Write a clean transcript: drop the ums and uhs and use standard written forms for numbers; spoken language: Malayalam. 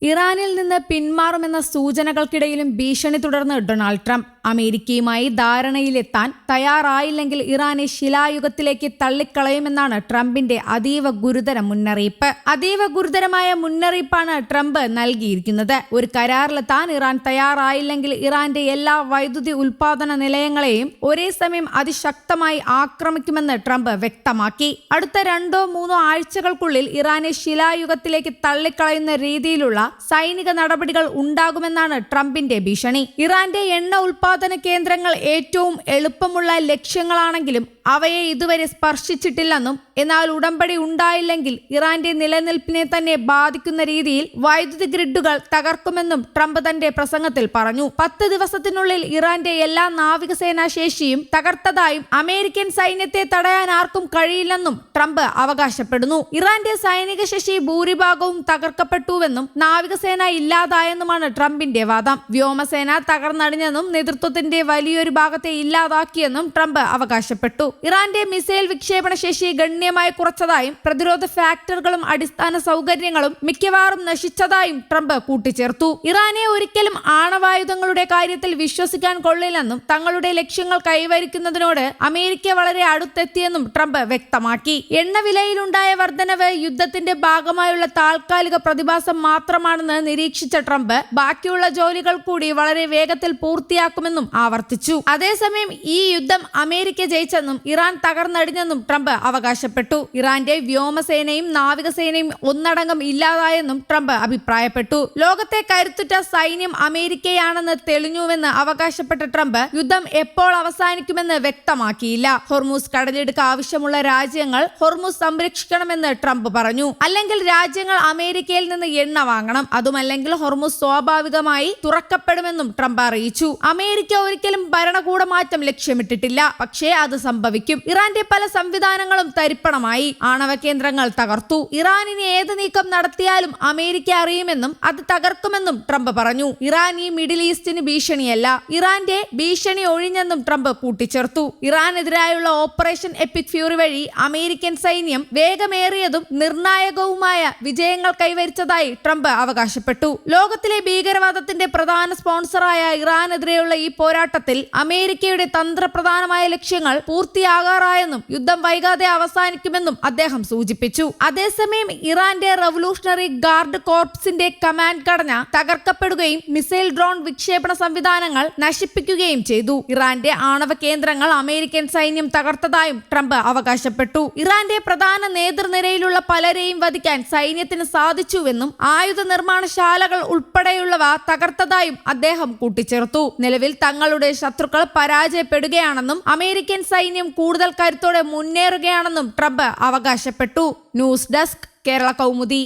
ഇറാനിൽ നിന്ന് പിന്മാറുമെന്ന സൂചനകൾക്കിടയിലും ഭീഷണി തുടർന്ന് ഡൊണാൾഡ് ട്രംപ് അമേരിക്കയുമായി ധാരണയിലെത്താൻ തയ്യാറായില്ലെങ്കിൽ ഇറാനെ ശിലായുഗത്തിലേക്ക് തള്ളിക്കളയുമെന്നാണ് ട്രംപിന്റെ അതീവ ഗുരുതര മുന്നറിയിപ്പ്. അതീവ ഗുരുതരമായ മുന്നറിയിപ്പാണ് ട്രംപ് നൽകിയിരിക്കുന്നത്. ഒരു കരാറിലെത്താൻ ഇറാൻ തയ്യാറായില്ലെങ്കിൽ ഇറാന്റെ എല്ലാ വൈദ്യുതി ഉൽപാദന നിലയങ്ങളെയും ഒരേ സമയം അതിശക്തമായി ആക്രമിക്കുമെന്ന് ട്രംപ് വ്യക്തമാക്കി. അടുത്ത 2-3 ആഴ്ചകൾക്കുള്ളിൽ ഇറാനെ ശിലായുഗത്തിലേക്ക് തള്ളിക്കളയുന്ന രീതിയിലുള്ള സൈനിക നടപടികൾ ഉണ്ടാകുമെന്നാണ് ട്രംപിന്റെ ഭീഷണി. ഇറാന്റെ എണ്ണ ഉൽപാദന കേന്ദ്രങ്ങൾ ഏറ്റവും എളുപ്പമുള്ള ലക്ഷ്യങ്ങളാണെങ്കിലും അവയെ ഇതുവരെ സ്പർശിച്ചിട്ടില്ലെന്നും എന്നാൽ ഉടമ്പടി ഉണ്ടായില്ലെങ്കിൽ ഇറാന്റെ നിലനിൽപ്പിനെ തന്നെ ബാധിക്കുന്ന രീതിയിൽ വൈദ്യുതി ഗ്രിഡുകൾ തകർക്കുമെന്നും ട്രംപ് തന്റെ പ്രസംഗത്തിൽ പറഞ്ഞു. 10 ദിവസത്തിനുള്ളിൽ ഇറാന്റെ എല്ലാ നാവികസേനാ ശേഷിയും തകർത്തതായും അമേരിക്കൻ സൈന്യത്തെ തടയാൻ ആർക്കും കഴിയില്ലെന്നും ട്രംപ് അവകാശപ്പെടുന്നു. ഇറാന്റെ സൈനിക ശേഷി ഭൂരിഭാഗവും തകർക്കപ്പെട്ടുവെന്നും നാവികസേന ഇല്ലാതായെന്നുമാണ് ട്രംപിന്റെ വാദം. വ്യോമസേന തകർന്നടിഞ്ഞെന്നും നേതൃത്വത്തിന്റെ വലിയൊരു ഭാഗത്തെ ഇല്ലാതാക്കിയെന്നും ട്രംപ് അവകാശപ്പെട്ടു. ഇറാന്റെ മിസൈൽ വിക്ഷേപണ ശേഷി ഗണ്യമായി കുറച്ചതായും പ്രതിരോധ ഫാക്ടറികളും അടിസ്ഥാന സൗകര്യങ്ങളും മിക്കവാറും നശിച്ചതായും ട്രംപ് കൂട്ടിച്ചേർത്തു. ഇറാനെ ഒരിക്കലും ആണവായുധങ്ങളുടെ കാര്യത്തിൽ വിശ്വസിക്കാൻ കൊള്ളില്ലെന്നും തങ്ങളുടെ ലക്ഷ്യങ്ങൾ കൈവരിക്കുന്നതിനോട് അമേരിക്ക വളരെ അടുത്തെത്തിയെന്നും ട്രംപ് വ്യക്തമാക്കി. എണ്ണവിലയിലുണ്ടായ വർധനവ് യുദ്ധത്തിന്റെ ഭാഗമായുള്ള താൽക്കാലിക പ്രതിഭാസം മാത്രമാണെന്ന് നിരീക്ഷിച്ച ട്രംപ് ബാക്കിയുള്ള ജോലികൾ കൂടി വളരെ വേഗത്തിൽ പൂർത്തിയാക്കുമെന്നും ആവർത്തിച്ചു. അതേസമയം ഈ യുദ്ധം അമേരിക്ക ജയിച്ചെന്നും ഇറാൻ തകർന്നടിഞ്ഞെന്നും ട്രംപ് അവകാശപ്പെട്ടു. ഇറാന്റെ വ്യോമസേനയും നാവികസേനയും ഒന്നടങ്കം ഇല്ലാതായെന്നും ട്രംപ് അഭിപ്രായപ്പെട്ടു. ലോകത്തെ കരുത്തുറ്റ സൈന്യം അമേരിക്കയാണെന്ന് തെളിഞ്ഞുവെന്ന് അവകാശപ്പെട്ട ട്രംപ് യുദ്ധം എപ്പോൾ അവസാനിക്കുമെന്ന് വ്യക്തമാക്കിയില്ല. ഹോർമൂസ് കടലിടുക്ക് ആവശ്യമുള്ള രാജ്യങ്ങൾ ഹോർമൂസ് സംരക്ഷിക്കണമെന്ന് ട്രംപ് പറഞ്ഞു. അല്ലെങ്കിൽ രാജ്യങ്ങൾ അമേരിക്കയിൽ നിന്ന് എണ്ണ വാങ്ങണം. അതുമല്ലെങ്കിൽ ഹോർമൂസ് സ്വാഭാവികമായി തുറക്കപ്പെടുമെന്നും ട്രംപ് അറിയിച്ചു. അമേരിക്ക ഒരിക്കലും ഭരണകൂട മാറ്റം ലക്ഷ്യമിട്ടിട്ടില്ല, പക്ഷേ അത് സംഭവിക്കും. ഇറാന്റെ പല സംവിധാനങ്ങളും തരിപ്പണമായി. ആണവ കേന്ദ്രങ്ങൾ തകർത്തു. ഇറാനിന് ഏത് നീക്കം നടത്തിയാലും അമേരിക്ക അറിയുമെന്നും അത് തകർക്കുമെന്നും ട്രംപ് പറഞ്ഞു. ഇറാൻ ഈ മിഡിൽ ഈസ്റ്റിന് ഭീഷണിയല്ല, ഇറാന്റെ ഭീഷണി ഒഴിഞ്ഞെന്നും ട്രംപ് കൂട്ടിച്ചേർത്തു. ഇറാനെതിരായുള്ള ഓപ്പറേഷൻ എപ്പിക് ഫ്യൂറി വഴി അമേരിക്കൻ സൈന്യം വേഗമേറിയതും നിർണായകവുമായ വിജയങ്ങൾ കൈവരിച്ചതായി ട്രംപ് അവകാശപ്പെട്ടു. ലോകത്തിലെ ഭീകരവാദത്തിന്റെ പ്രധാന സ്പോൺസറായ ഇറാനെതിരെയുള്ള ഈ പോരാട്ടത്തിൽ അമേരിക്കയുടെ തന്ത്രപ്രധാനമായ ലക്ഷ്യങ്ങൾ പൂർത്തിയാകാറായെന്നും യുദ്ധം വൈകാതെ അവസാനിക്കുമെന്നും അദ്ദേഹം സൂചിപ്പിച്ചു. അതേസമയം ഇറാന്റെ റവല്യൂഷണറി ഗാർഡ് കോർപ്സിന്റെ കമാൻഡ് ഘടന തകർക്കപ്പെടുകയും മിസൈൽ ഡ്രോൺ വിക്ഷേപണ സംവിധാനങ്ങൾ നശിപ്പിക്കുകയും ചെയ്തു. ഇറാന്റെ ആണവ കേന്ദ്രങ്ങൾ അമേരിക്കൻ സൈന്യം തകർത്തതായും ട്രംപ് അവകാശപ്പെട്ടു. ഇറാന്റെ പ്രധാന നേതൃനിരയിലുള്ള പലരെയും വധിക്കാൻ സൈന്യത്തിന് സാധിച്ചുവെന്നും ആയുധ നിർമ്മാണശാലകൾ ഉൾപ്പെടെയുള്ളവ തകർത്തതായും അദ്ദേഹം കൂട്ടിച്ചേർത്തു. നിലവിൽ തങ്ങളുടെ ശത്രുക്കൾ പരാജയപ്പെടുകയാണെന്നും അമേരിക്കൻ സൈന്യം കൂടുതൽ കരുത്തോടെ മുന്നേറുകയാണെന്നും ട്രംപ് അവകാശപ്പെട്ടു. News desk Kerala Kaumudi.